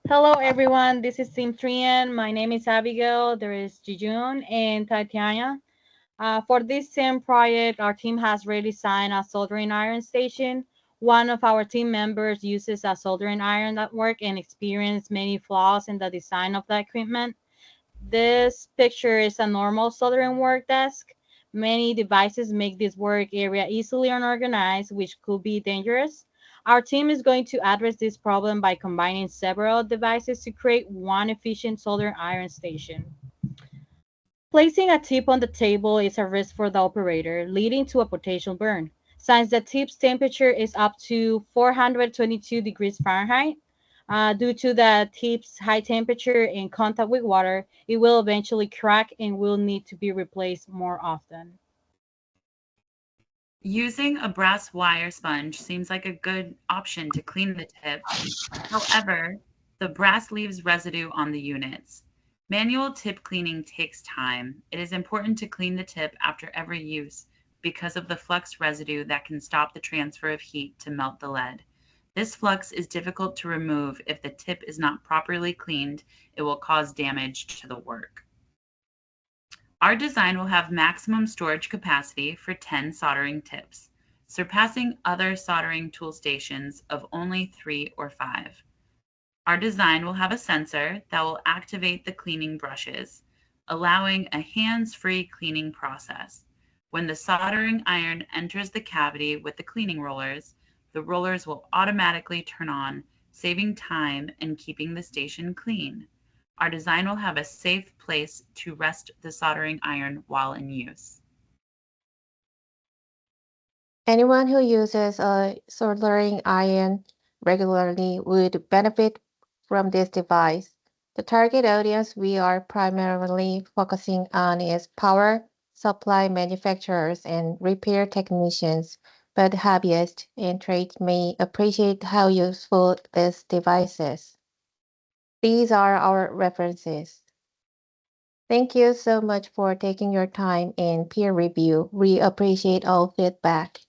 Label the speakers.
Speaker 1: Hello everyone, this is Team Trion. My name is Abigail, there is Heejung and Tatianya. For this SIM project, our team has redesigned a soldering iron station. One of our team members uses a soldering iron at work and experienced many flaws in the design of the equipment. This picture is a normal soldering work desk. Many devices make this work area easily unorganized, which could be dangerous. Our team is going to address this problem by combining several devices to create one efficient soldering iron station. Placing a tip on the table is a risk for the operator, leading to a potential burn. Since the tip's temperature is up to 422 degrees Fahrenheit, due to the tip's high temperature in contact with water, it will eventually crack and will need to be replaced more often.
Speaker 2: Using a brass wire sponge seems like a good option to clean the tip. However, the brass leaves residue on the units. Manual tip cleaning takes time. It is important to clean the tip after every use because of the flux residue that can stop the transfer of heat to melt the lead. This flux is difficult to remove if the tip is not properly cleaned. It will cause damage to the work. Our design will have maximum storage capacity for 10 soldering tips, surpassing other soldering tool stations of only 3 or 5. Our design will have a sensor that will activate the cleaning brushes, allowing a hands-free cleaning process. When the soldering iron enters the cavity with the cleaning rollers, the rollers will automatically turn on, saving time and keeping the station clean. Our design will have a safe place to rest the soldering iron while in use.
Speaker 3: Anyone who uses a soldering iron regularly would benefit from this device. The target audience we are primarily focusing on is power supply manufacturers and repair technicians, but hobbyists and trades may appreciate how useful this device is. These are our references. Thank you so much for taking your time in peer review. We appreciate all feedback.